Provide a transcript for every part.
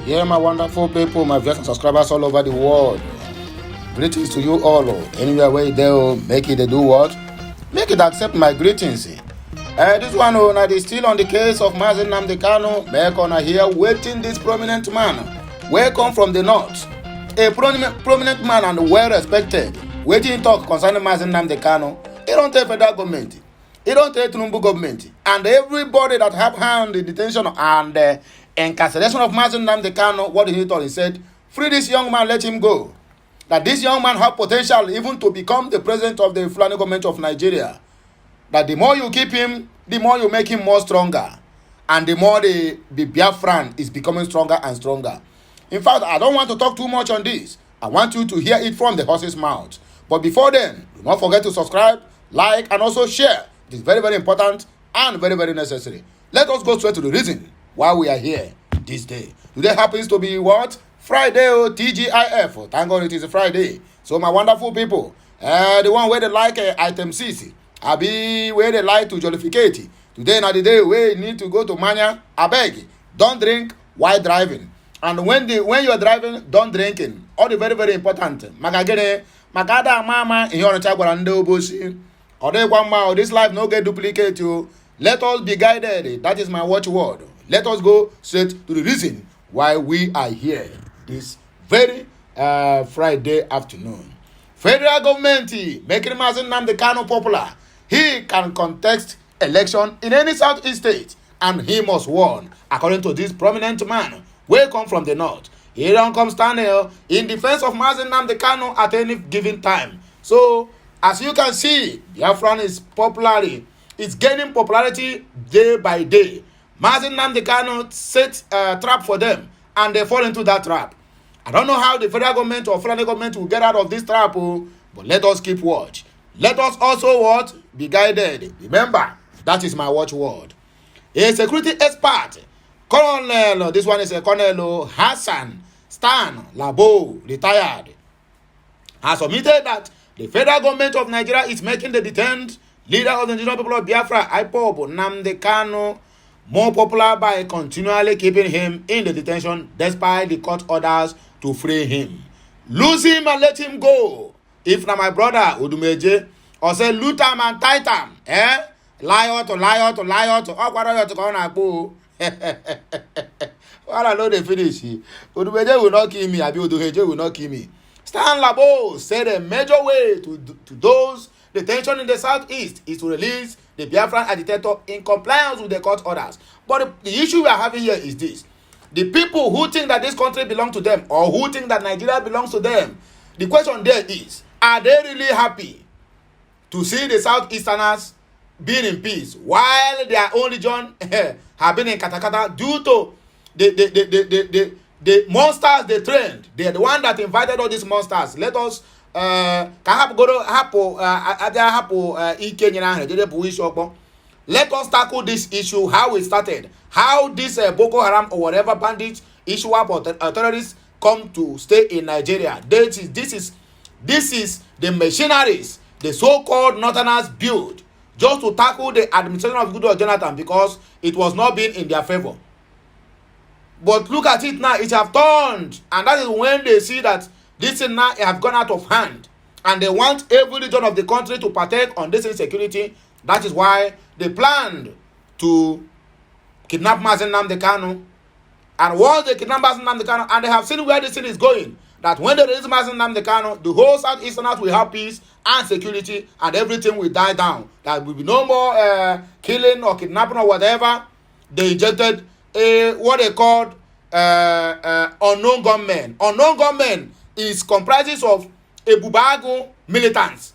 Yeah, my wonderful people, my viewers and subscribers all over the world. Greetings to you all. Anywhere where they make it, they do what? Make it accept my greetings. This one, now they still on the case of Nnamdi Kanu. Make on here waiting this prominent man. Welcome from the north. A prominent man and well respected. Waiting talk concerning Nnamdi Kanu. He don't take federal government. He don't take Tinubu government. And everybody that have hand in detention and incarceration of Nnamdi Kanu, what did he tell? He said, free this young man, let him go. That this young man have potential even to become the president of the Fulani government of Nigeria. That the more you keep him, the more you make him more stronger. And the more the Biafran is becoming stronger and stronger. In fact, I don't want to talk too much on this. I want you to hear it from the horse's mouth. But before then, do not forget to subscribe, like, and also share. It is very, very important and very, very necessary. Let us go straight to the reason why we are here this day. Today happens to be what? Friday, TGIF. Thank God it is a Friday. So my wonderful people, the one where they like item 6, I be where they like to jollificate. Today na the day where you need to go to Mania. I beg, don't drink while driving. And when you are driving, don't drinking. All the very, very important. Magagene, magada mama, in your chagwarando bushi. Or this life no get duplicate you. Let us be guided. That is my watchword. Let us go straight to the reason why we are here this very Friday afternoon. Federal government making Nnamdi Kanu popular. He can contest election in any southeast state and he must win, according to this prominent man wey come from the north. He don't come standing in defense of Nnamdi Kanu at any given time. So as you can see, Biafran is popularly, it's gaining popularity day by day. Nnamdi Kanu set a trap for them and they fall into that trap. I don't know how the federal government or Fulani government will get out of this trap, but let us keep watch. Let us also what? Be guided. Remember, that is my watchword. A security expert, Colonel, this one is a Colonel Hassan Stan Labo, retired, has submitted that the federal government of Nigeria is making the detained leader of the indigenous people of Biafra, IPOB, Nnamdi Kanu, more popular by continually keeping him in the detention despite the court orders to free him. Lose him and let him go. If na my brother Udumeje, or say loot him and tight him, lie out. Oh, what are you to go on? Well, I know they finish. Udumeje will not kill me. Abi Udumeje will not kill me. Stan Labo said a major way to those detention in the southeast is to release the Biafran agitator in compliance with the court orders. But the issue we are having here is this. The people who think that this country belongs to them or who think that Nigeria belongs to them, the question there is, are they really happy to see the southeasterners being in peace while their own region have been in katakata due to the monsters they trained? They are the one that invited all these monsters. Let us let us tackle this issue, how it started, how this Boko Haram or whatever bandit issue or terrorists come to stay in Nigeria. This is the machineries the so-called northerners built just to tackle the administration of Goodluck Jonathan because it was not being in their favor. But look at it now, it have turned, and that is when they see that this thing now have gone out of hand, and they want every region of the country to partake on this insecurity. That is why they planned to kidnap Nnamdi Kanu. And once they kidnap Nnamdi Kanu, and they have seen where this thing is going, that when they release Nnamdi Kanu, the whole Southeasterners will have peace and security, and everything will die down. There will be no more killing or kidnapping or whatever. They injected what they called unknown gunmen. Unknown gunmen is comprises of Ebubago militants.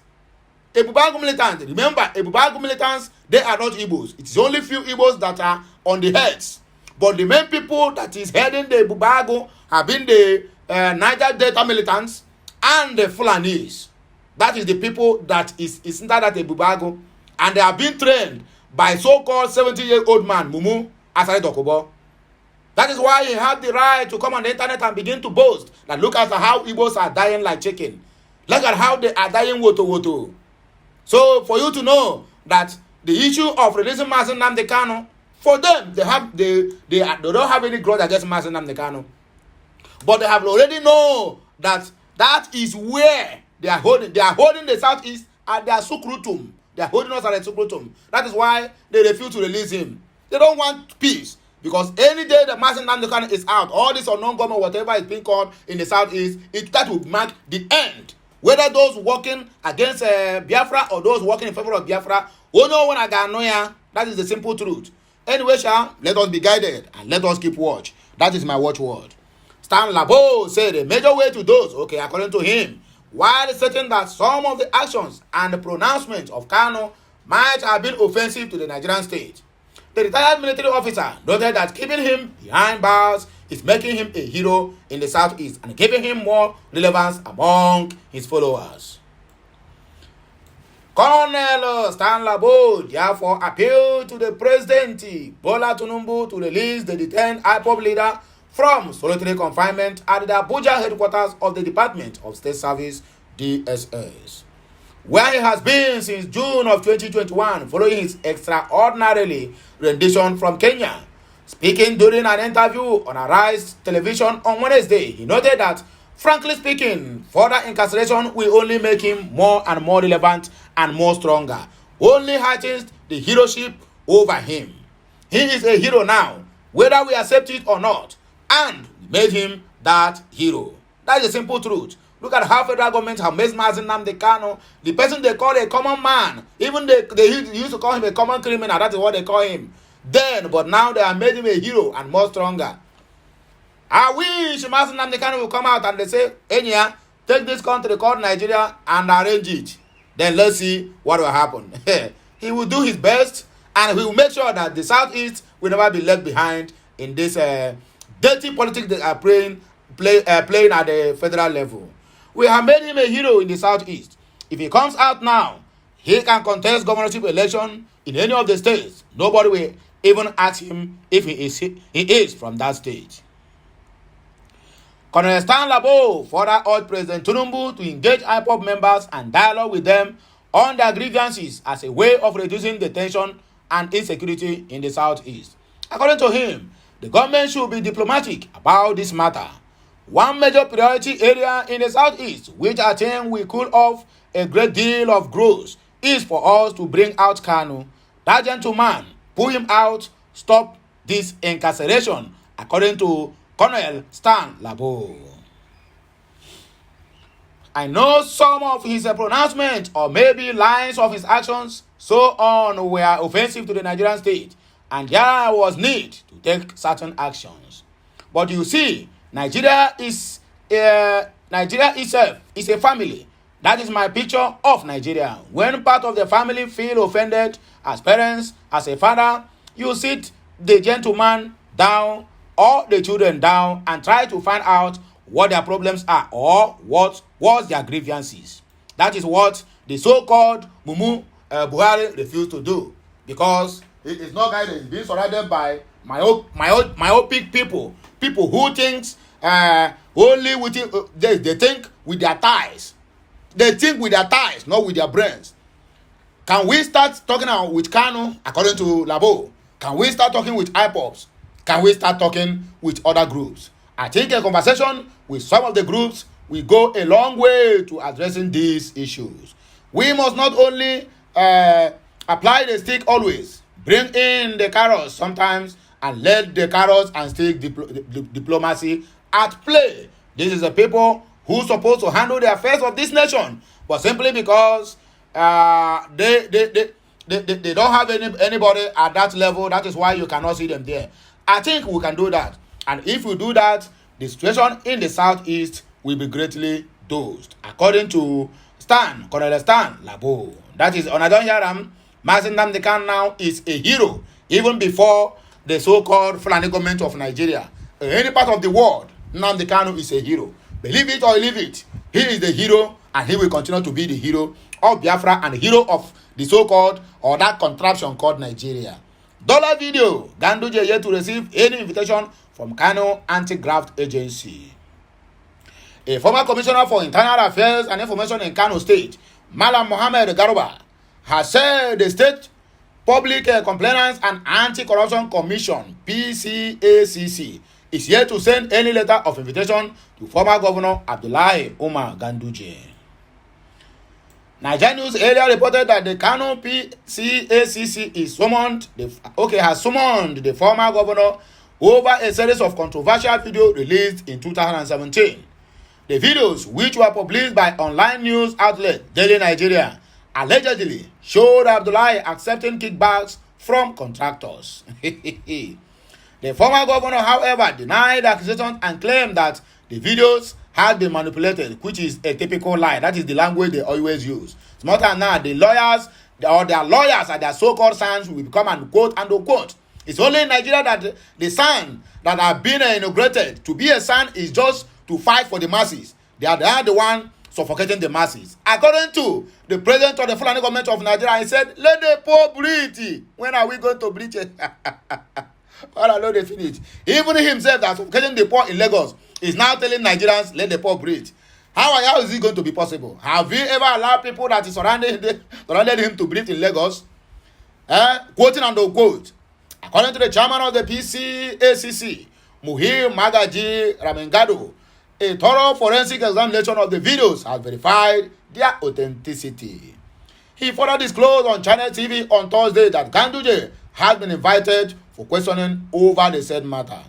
Ebubago militants, remember, Ebubago militants, they are not Igbos. It is only few Igbos that are on the heads. But the main people that is heading the Ebubago have been the Niger Delta militants and the Fulanis. That is the people that is inside that Ebubago. And they have been trained by so-called 70-year-old man, Mumu Asare Dokubo. That is why he had the right to come on the internet and begin to boast that look at how Igbos are dying like chicken. Look at how they are dying woto. So for you to know that the issue of releasing Nnamdi Kanu, for them, they don't have any grudge against Nnamdi Kanu. But they have already know that that is where they are holding. They are holding the southeast at their sukrutum. They are holding us at the sukrutum. That is why they refuse to release him. They don't want peace. Because any day the Nnamdi Kanu is out, all this unknown government, whatever is being called in the southeast, that will mark the end. Whether those working against Biafra or those working in favor of Biafra, that is the simple truth. Anyway, let us be guided and let us keep watch. That is my watchword. Stan Labo said a major way to those, according to him, while stating that some of the actions and the pronouncements of Kanu might have been offensive to the Nigerian state. The retired military officer noted that keeping him behind bars is making him a hero in the southeast and giving him more relevance among his followers. Colonel Stan Labo therefore appealed to the President Bola Tinubu to release the detained IPOB leader from solitary confinement at the Abuja headquarters of the Department of State Service (DSS), where he has been since June of 2021 following his extraordinarily rendition from Kenya. Speaking during an interview on Arise Television on Wednesday, he noted that, frankly speaking, further incarceration will only make him more and more relevant and more stronger, only heightens the heroship over him. He is a hero now, whether we accept it or not, and made him that hero. That is the simple truth. Look at how federal government have made Nnamdi Kanu, the person they call a common man. Even they used to call him a common criminal. That is what they call him then. But now they have made him a hero and more stronger. I wish Nnamdi Kanu will come out and they say, Enya, take this country called Nigeria and arrange it. Then let's see what will happen. He will do his best and he will make sure that the Southeast will never be left behind in this dirty politics they are playing at the federal level. We have made him a hero in the Southeast. If he comes out now, he can contest governorship election in any of the states. Nobody will even ask him if he is from that state. Colonel Stan Labo further urged President Tinubu to engage IPOB members and dialogue with them on their grievances as a way of reducing the tension and insecurity in the Southeast. According to him, the government should be diplomatic about this matter. One major priority area in the Southeast, which I think will cool off a great deal of growth, is for us to bring out Kanu. That gentleman, pull him out, stop this incarceration, according to Colonel Stan Labo. I know some of his pronouncements or maybe lines of his actions so on were offensive to the Nigerian state, and there was need to take certain actions. But you see, Nigeria itself is a family. That is my picture of Nigeria. When part of the family feel offended, as parents, as a father, you sit the gentleman down or the children down and try to find out what their problems are or what was their grievances. That is what the so-called Mumu Buhari refused to do, because it is not guided. It's being surrounded by myopic people who thinks only with they think with their thighs. They think with their thighs, not with their brains. Can we start talking with Kanu, according to Labo? Can we start talking with IPOBs? Can we start talking with other groups? I think a conversation with some of the groups will go a long way to addressing these issues. We must not only apply the stick always, bring in the carrots sometimes, and let the carrots and stick diplomacy at play. This is the people who are supposed to handle the affairs of this nation, but simply because they don't have anybody at that level, that is why you cannot see them there. I think we can do that, and if we do that, the situation in the Southeast will be greatly dosed, according to Colonel Stan Labo. That is, I don't hear him. Nnamdi Kanu now is a hero, even before the so-called Fulani government of Nigeria. In any part of the world, Nnamdi Kanu is a hero. Believe it or leave it, he is the hero, and he will continue to be the hero of Biafra and the hero of the so-called or that contraption called Nigeria. Dollar video, Ganduje yet to receive any invitation from Kanu Anti-Graft Agency. A former commissioner for internal affairs and information in Kano State, Malam Mohammed Garuba, has said the State Public Complainants and Anti-Corruption Commission, PCACC, is yet to send any letter of invitation to former Governor Abdullahi Umar Ganduje. Nigeria News earlier reported that the Kanu PCACC has summoned the former governor over a series of controversial videos released in 2017. The videos, which were published by online news outlet Daily Nigeria, allegedly showed Abdullahi accepting kickbacks from contractors. The former governor, however, denied the accusation and claimed that the videos had been manipulated, which is a typical lie. That is the language they always use. It's not now the lawyers or their lawyers and their so-called sons will become and quote and unquote. It's only in Nigeria that the son that have been inaugurated to be a son is just to fight for the masses. They are the one suffocating the masses. According to the president of the Fulani government of Nigeria, he said, "Let the poor breathe. When are we going to breathe?" Well, I know they finish. Even himself that's suffocating the poor in Lagos is now telling Nigerians, "Let the poor breathe." How is it going to be possible? Have we ever allowed people that is surrounding him to breathe in Lagos? Quoting and unquote. According to the chairman of the PCACC, Muhir Magaji Ramengado, a thorough forensic examination of the videos has verified their authenticity. He further disclosed on Channel TV on Thursday that Ganduje had been invited for questioning over the said matter.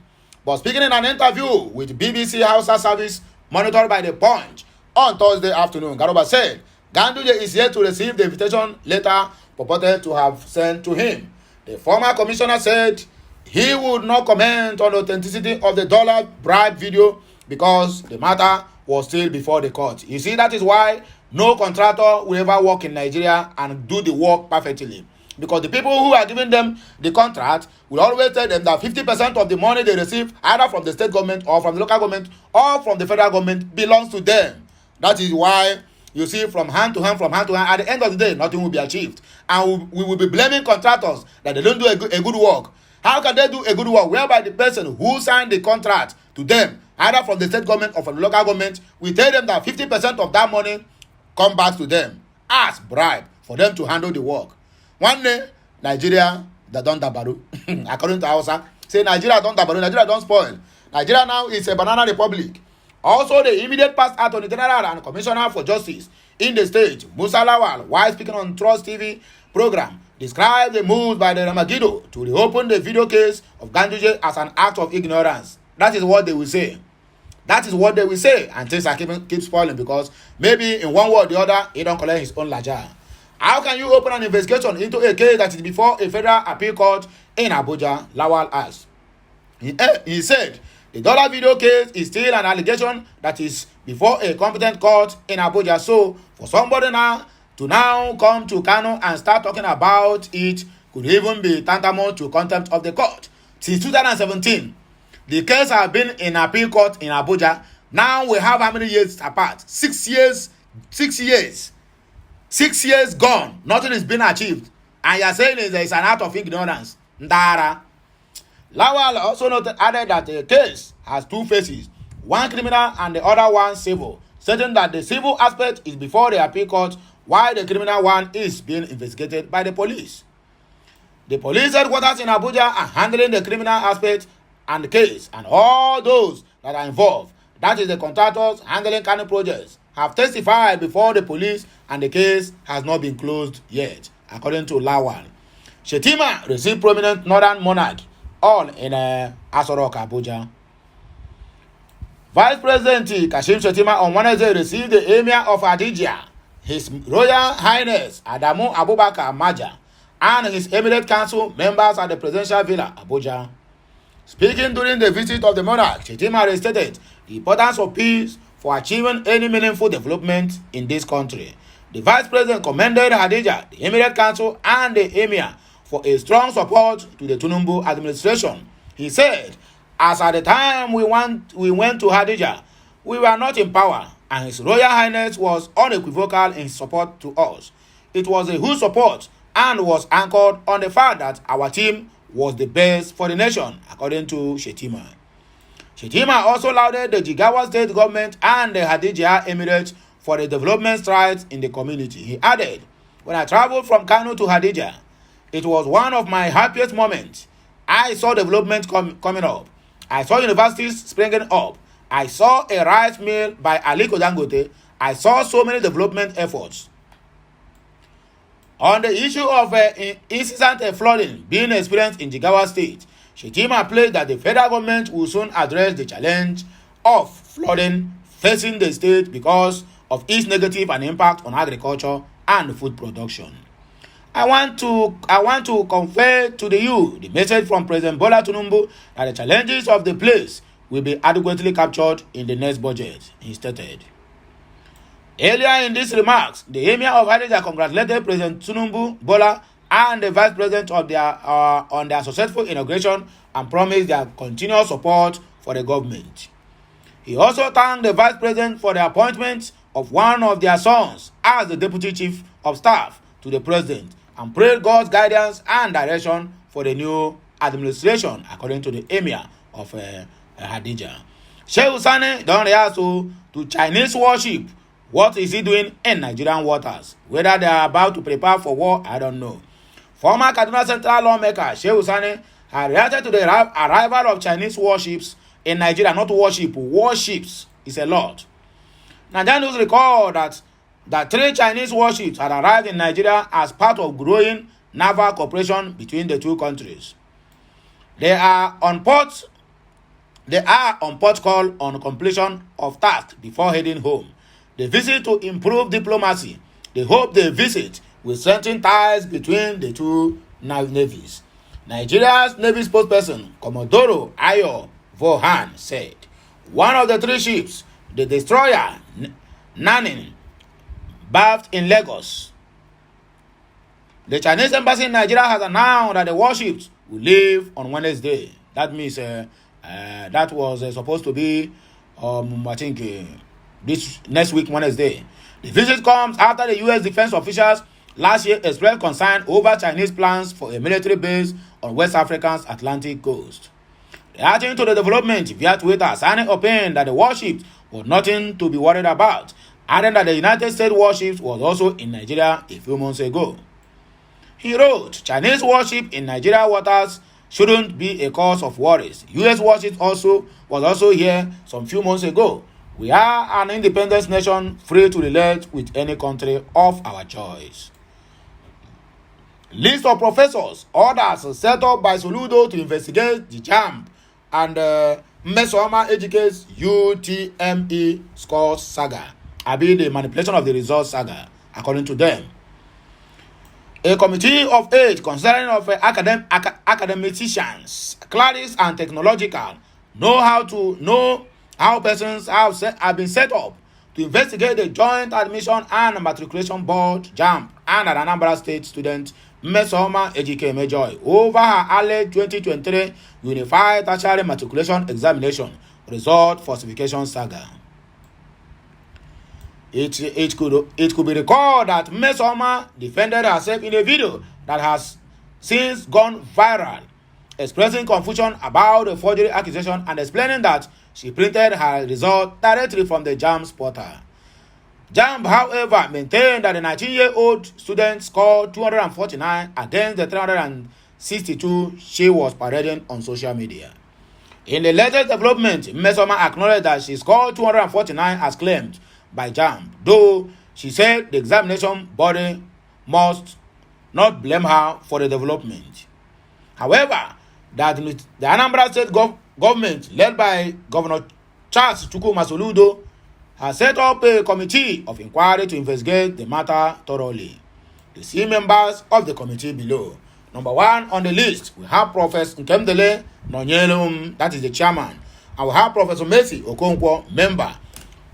But speaking in an interview with BBC Hausa service monitored by The Punch on Thursday afternoon, Garuba said Ganduje is yet to receive the invitation letter purported to have sent to him. The former commissioner said he would not comment on the authenticity of the dollar bribe video because the matter was still before the court. You see, that is why no contractor will ever work in Nigeria and do the work perfectly. Because the people who are giving them the contract will always tell them that 50% of the money they receive, either from the state government or from the local government or from the federal government, belongs to them. That is why you see from hand to hand, at the end of the day, nothing will be achieved. And we will be blaming contractors that they don't do a good work. How can they do a good work whereby the person who signed the contract to them, either from the state government or from the local government, we tell them that 50% of that money come back to them as bribe for them to handle the work. One day, Nigeria, they don't dabaru. According to Hausa, say Nigeria don't dabaru, Nigeria don't spoil. Nigeria now is a banana republic. Also, the immediate past Attorney General and Commissioner for Justice in the state, Musa Lawal, while speaking on Trust TV program, described the move by the Ramagido to reopen the video case of Ganduje as an act of ignorance. That is what they will say. That is what they will say, and things are keep spoiling because maybe in one way or the other, he don't collect his own laja. How can you open an investigation into a case that is before a federal appeal court in Abuja? Lawal asked. He said, the dollar video case is still an allegation that is before a competent court in Abuja. So, for somebody now to come to Kanu and start talking about it could even be tantamount to contempt of the court. Since 2017, the case has been in appeal court in Abuja. Now we have how many years apart? 6 years. 6 years. 6 years gone. Nothing is being achieved. And you are saying there is an act of ignorance. Ndara. Lawal also added that the case has two phases, one criminal and the other one civil, stating that the civil aspect is before the appeal court while the criminal one is being investigated by the police. The police headquarters in Abuja are handling the criminal aspect and the case, and all those that are involved, that is the contractors handling Kanu projects, have testified before the police and the case has not been closed yet, according to Lawal. Shetima received prominent northern monarch all in Asorok, Abuja. Vice President Kashim Shetima on Wednesday received the Emir of Hadija, His Royal Highness Adamu Abubakar Maja, and his Emirate Council members at the Presidential Villa, Abuja. Speaking during the visit of the monarch, Shetima stated the importance of peace for achieving any meaningful development in this country. The Vice President commended Hadija, the Emirate Council, and the Emir for a strong support to the Tinubu administration. He said, as at the time we went to Hadija, we were not in power, and His Royal Highness was unequivocal in support to us. It was a huge support and was anchored on the fact that our team was the best for the nation, according to Shetima. Shetima also lauded the Jigawa state government and the Hadija Emirate for the development strides in the community. He added, when I traveled from Kanu to Hadija, it was one of my happiest moments. I saw development coming up. I saw universities springing up. I saw a rice mill by Aliko Dangote. I saw so many development efforts. On the issue of incessant flooding being experienced in Jigawa State, Shetima pledged that the federal government will soon address the challenge of flooding facing the state because of its negative and impact on agriculture and food production. I want to convey to you the message from President Bola Tinubu that the challenges of the place will be adequately captured in the next budget, he stated. Earlier in these remarks, the Emir of Hadija congratulated President Tinubu, Bola, and the Vice President of on their successful inauguration and promised their continued support for the government. He also thanked the Vice President for the appointment of one of their sons as the Deputy Chief of Staff to the President and prayed God's guidance and direction for the new administration, according to the Emir of Hadija. Sheikh Hussaini don react to Chinese warship. What is he doing in Nigerian waters? Whether they are about to prepare for war, I don't know. Former Kaduna Central lawmaker Sheikh Hussaini had reacted to the arrival of Chinese warships in Nigeria. Not warship, warships is a lot. Nigerian news recall that 3 Chinese warships had arrived in Nigeria as part of growing naval cooperation between the two countries. They are on port call on completion of tasks before heading home. They visit to improve diplomacy. They hope the visit will strengthen ties between the two navies. Nigeria's Navy spokesperson, Commodore Ayo Vohan, said one of the 3 ships, the destroyer Nanin, berthed in Lagos. The Chinese embassy in Nigeria has announced that the warships will leave on Wednesday. That means that was supposed to be, I think, this next week, Wednesday. The visit comes after the U.S. defense officials last year expressed concern over Chinese plans for a military base on West Africa's Atlantic coast. Reacting to the development via Twitter, Sani opined that the warships was nothing to be worried about, adding that the United States warships was also in Nigeria a few months ago. He wrote, Chinese warship in Nigeria waters shouldn't be a cause of worries. U.S. warships was also here some few months ago. We are an independent nation free to relate with any country of our choice. List of professors, orders set up by Soludo to investigate the JAMB and Mesoma Educate's UTME scores saga. The manipulation of the results saga, according to them. A committee of 8 concerning of academicians, clerics and technological know how persons have been set up to investigate the Joint Admission and Matriculation Board JAMB and an Anambra State student Mesoma Ejike Mejoy over her early 2023 Unified Tertiary Matriculation Examination result falsification saga. It could be recalled that Mesoma defended herself in a video that has since gone viral, expressing confusion about the forgery accusation and explaining that she printed her result directly from the JAMB portal. JAMB, however, maintained that the 19-year-old student scored 249 against the 362 she was parading on social media. In the latest development, Mesoma acknowledged that she scored 249 as claimed by JAMB, though she said the examination body must not blame her for the development. However, that the Anambra State government, led by Governor Charles Chukwuma Soludo, has set up a committee of inquiry to investigate the matter thoroughly. The see members of the committee below. Number 1 on the list, we have Professor Nkemdele Nonyelum, that is the chairman, and we have Professor Messi Okonkwo, member,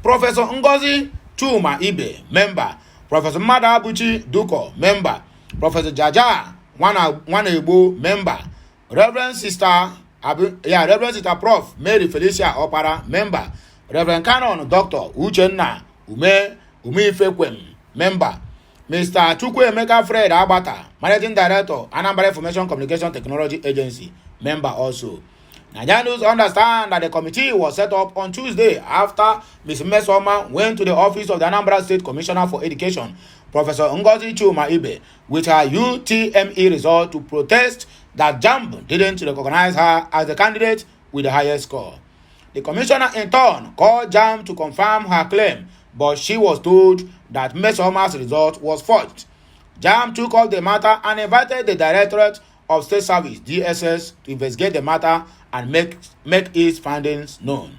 Professor Ngozi Chuma Ibe, member, Professor Mada Abuchi Duko, member, Professor Jaja Wanegbo, member, Reverend Sister Prof. Mary Felicia Opara, member, Reverend Canon Dr. Uchenna Umifekwem, member, Mr. Chukwuemeka Fred Abata, Managing Director, Anambra Information Communication Technology Agency, member also. Nigerian News understand that the committee was set up on Tuesday after Ms. Mesoma went to the office of the Anambra State Commissioner for Education, Professor Ngozi Chuma Ibe, with her UTME result to protest that JAMB didn't recognize her as the candidate with the highest score. The commissioner in turn called JAMB to confirm her claim, but she was told that Mmesoma's result was forged. JAMB took up the matter and invited the Directorate of State Service (DSS) to investigate the matter and make its findings known.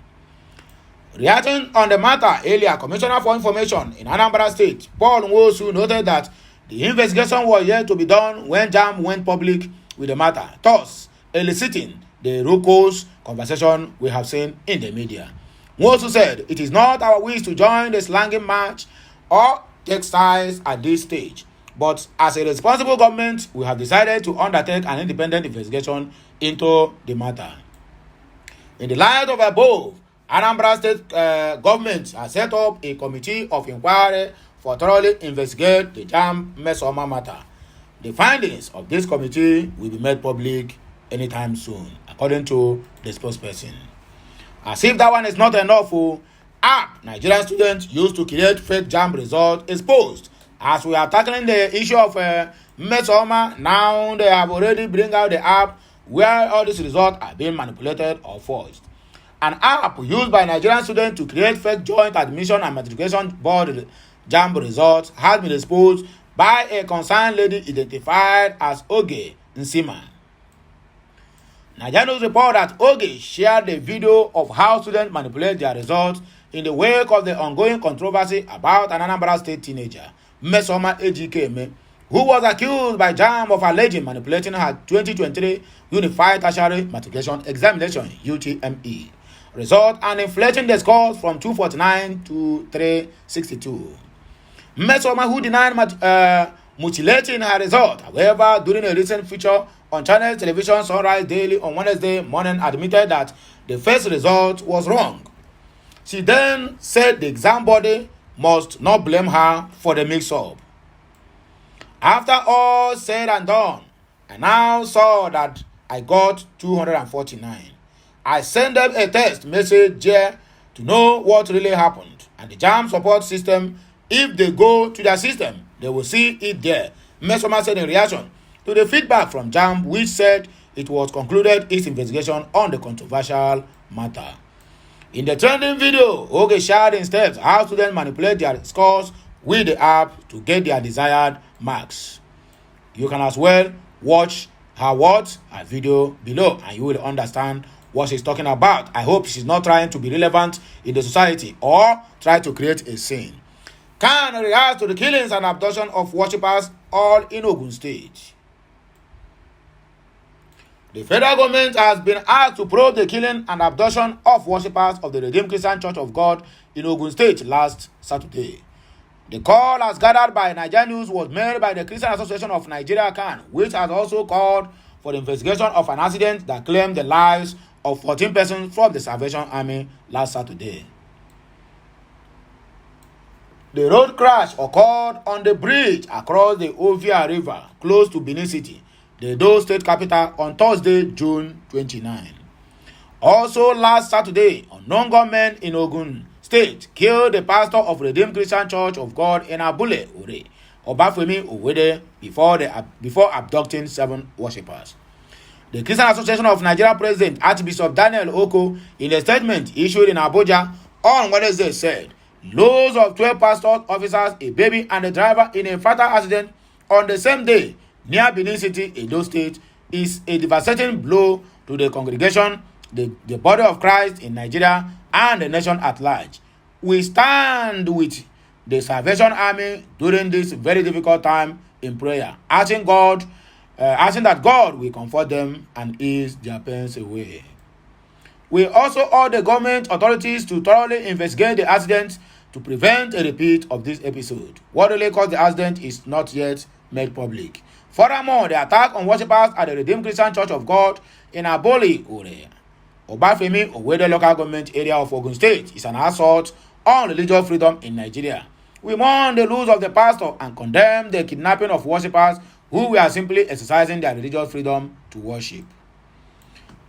Reacting on the matter earlier, Commissioner for Information in Anambra State, Paul Nwosu, noted that the investigation was yet to be done when JAMB went public with the matter, thus eliciting the raucous conversation we have seen in the media. Nwosu said, "It is not our wish to join the slanging match or take sides at this stage, but as a responsible government, we have decided to undertake an independent investigation into the matter." In the light of above, Anambra State government has set up a committee of inquiry for thoroughly investigate the JAMB Mmesoma matter. The findings of this committee will be made public anytime soon, according to the spokesperson. As if that one is not enough, app Nigerian students used to create fake JAMB results exposed. As we are tackling the issue of Mmesoma, now they have already bring out the app where all these results are being manipulated or forged. An app used by Nigerian students to create fake joint admission and matriculation board JAMB results has been exposed by a concerned lady identified as Oge Nsima. Nigerian News report that Oge shared the video of how students manipulate their results in the wake of the ongoing controversy about an Anambra State teenager, Mmesoma Ejikeme, who was accused by JAMB of allegedly manipulating her 2023 Unified Tertiary Matriculation Examination (UTME) result and inflating the scores from 249 to 362. Mmesoma, who denied mutilating her result, however, during a recent feature on Channel Television Sunrise Daily on Wednesday morning, admitted that the first result was wrong. She then said the exam body must not blame her for the mix-up. After all said and done, I now saw that I got 249. I sent them a text message here to know what really happened, and the JAMB support system, if they go to their system, they will see it there. Mmesoma said in reaction to the feedback from JAMB, which said it was concluded its investigation on the controversial matter. In the trending video, Oge shared in steps how students manipulate their scores with the app to get their desired marks. You can as well watch her video below, and you will understand what she's talking about. I hope she's not trying to be relevant in the society or try to create a scene. Can react to the killings and abduction of worshippers all in Ogun State. The federal government has been asked to probe the killing and abduction of worshippers of the Redeemed Christian Church of God in Ogun State last Saturday. The call, as gathered by Nigeria News, was made by the Christian Association of Nigeria (CAN), which has also called for the investigation of an accident that claimed the lives of 14 persons from the Salvation Army last Saturday. The road crash occurred on the bridge across the Ovia River, close to Benin City, the Edo State capital, on Thursday, June 29. Also last Saturday, unknown gunmen in Ogun State killed the pastor of Redeemed Christian Church of God in Abule, Ore, Obafemi Owede, before abducting 7 worshippers. The Christian Association of Nigeria President Archbishop Daniel Oko, in a statement issued in Abuja on Wednesday, said loads of 12 pastors, officers, a baby, and a driver in a fatal accident on the same day near Benin City, Edo State, is a devastating blow to the congregation, the body of Christ in Nigeria, and the nation at large. We stand with the Salvation Army during this very difficult time in prayer, asking that God will comfort them and ease their pains away. We also urge the government authorities to thoroughly investigate the accident to prevent a repeat of this episode. What really caused the accident is not yet made public. Furthermore, the attack on worshippers at the Redeemed Christian Church of God in Abole, Ore, Obafemi Owede local government area of Ogun State, is an assault on religious freedom in Nigeria. We mourn the loss of the pastor and condemn the kidnapping of worshippers who were simply exercising their religious freedom to worship.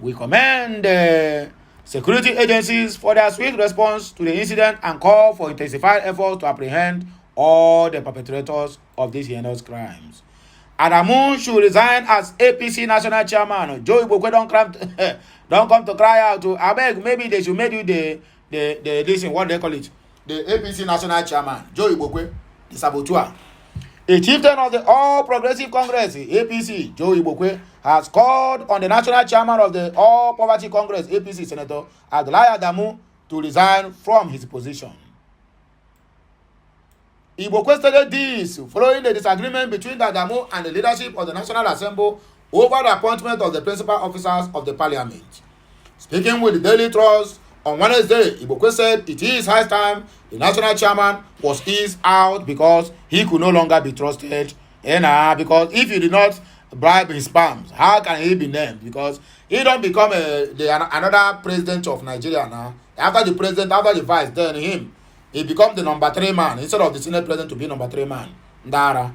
We commend the security agencies for their swift response to the incident and call for intensified efforts to apprehend all the perpetrators of these heinous crimes. Adamu should resign as APC national chairman. Joe Ibokwe don't come to cry out to abeg. Maybe they should make you the this what they call it, the APC national chairman. Joe Ibokwe, the saboteur. A chieftain of the All Progressive Congress (APC), Joe Ibokwe, has called on the national chairman of the All Poverty Congress (APC), Senator Abdullahi Adamu, to resign from his position. Ibokwe stated this following the disagreement between Adamu and the leadership of the National Assembly over the appointment of the principal officers of the parliament. Speaking with the Daily Trust on Wednesday, Ibokwe said it is high time the national chairman was eased out because he could no longer be trusted. Because if you did not bribe his palms, how can he be named? Because he don't become another president of Nigeria now. After the president, after the vice, then him. He become the number 3 man instead of the Senate president to be number 3 man. Ndara.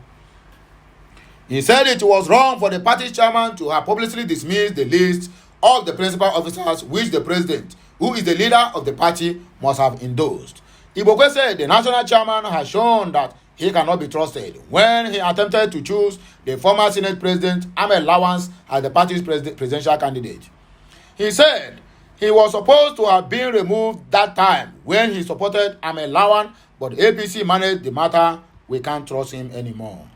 He said it was wrong for the party chairman to have publicly dismissed the list of the principal officers which the president, who is the leader of the party, must have endorsed. Ibokwe said the national chairman has shown that he cannot be trusted when he attempted to choose the former Senate president Ahmed Lawans as the party's presidential candidate. He said he was supposed to have been removed that time when he supported Ahmed Lawan, but APC managed the matter. We can't trust him anymore.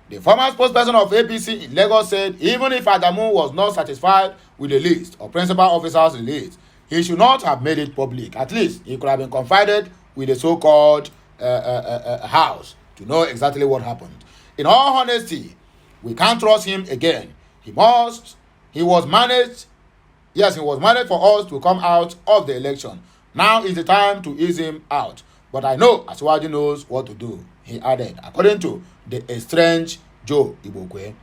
The former spokesperson of APC in Lagos said even if Adamu was not satisfied with the list of principal officers released, he should not have made it public. At least he could have been confided with the so-called house to know exactly what happened. In all honesty, we can't trust him again. He was managed for us to come out of the election. Now is the time to ease him out. But I know Asiwaju knows what to do, he added, according to the estranged Joe Ibokwe.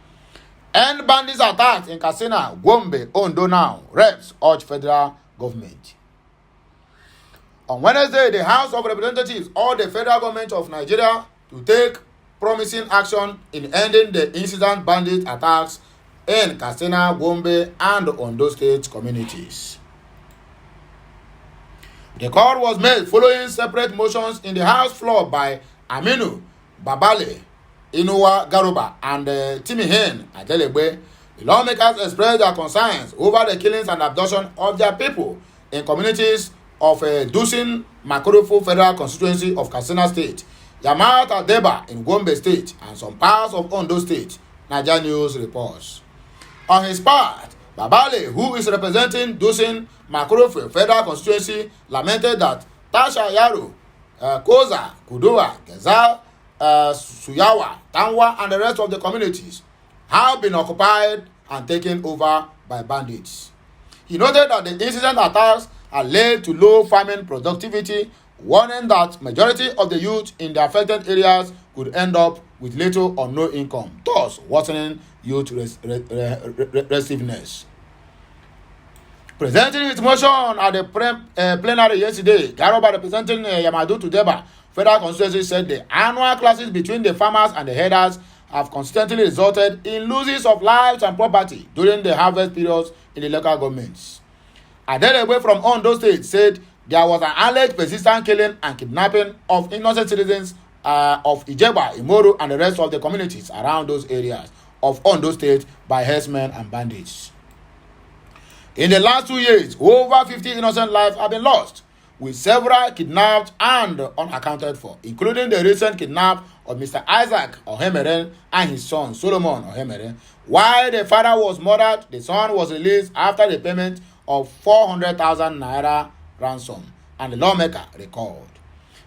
End bandits attacks in Katsina, Gombe, Ondo now. Reps urge federal government. On Wednesday, the House of Representatives urged the federal government of Nigeria to take promising action in ending the incident bandit attacks in Katsina, Gombe, and Ondo state communities. The call was made following separate motions in the House floor by Aminu Babale, Inuwa Garuba, and Timihen Adelegbe. The lawmakers expressed their concerns over the killings and abduction of their people in communities of Dusin Makorofo Federal Constituency of Katsina State, Yamat Adeba in Gombe State, and some parts of Ondo State, Nigeria News reports. On his part, Babale, who is representing Dusin Makorofo Federal Constituency, lamented that Tasha Yaro, Koza, Kudowa, Gezal, Suyawa, Tanwa, and the rest of the communities have been occupied and taken over by bandits. He noted that the incident attacks are led to low farming productivity, warning that majority of the youth in the affected areas could end up with little or no income, thus worsening youth restiveness. Presenting his motion at the plenary yesterday, Garoba representing Yamadu Tudeba Federal Constituency said the annual clashes between the farmers and the herders have consistently resulted in losses of lives and property during the harvest periods in the local governments. Adelegbe from Ondo State said there was an alleged persistent killing and kidnapping of innocent citizens of Ijeba, Imoru, and the rest of the communities around those areas of Ondo State by herdsmen and bandits. In the last 2 years, over 50 innocent lives have been lost, with several kidnapped and unaccounted for, including the recent kidnap of Mr. Isaac Ohemere and his son Solomon Ohemere. While the father was murdered, the son was released after the payment of 400,000 naira ransom, and the lawmaker recalled.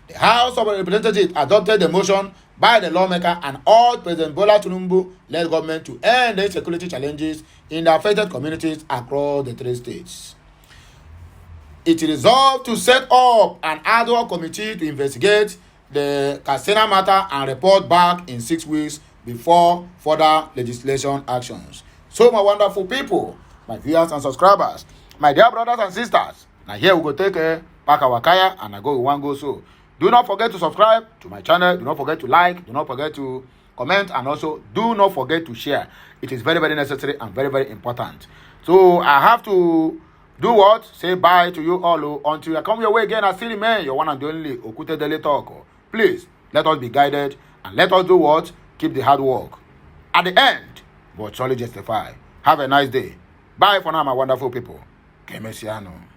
The House of Representatives adopted the motion by the lawmaker and urged President Bola Tinubu-led government to end the security challenges in the affected communities across the 3 states. It resolved to set up an ad hoc committee to investigate the Katsina matter and report back in 6 weeks before further legislation actions. So, my wonderful people, my viewers and subscribers, my dear brothers and sisters, now here we go take a pack our kaya and I go with one go so. Do not forget to subscribe to my channel. Do not forget to like. Do not forget to comment. And also, do not forget to share. It is very, very necessary and very, very important. So, I have to do what? Say bye to you all until I come your way again. I still remain your one and only Okute Daily Talk. Please, let us be guided and let us do what? Keep the hard work. at the end will surely justify. Have a nice day. Bye for now, my wonderful people. Kemesiano.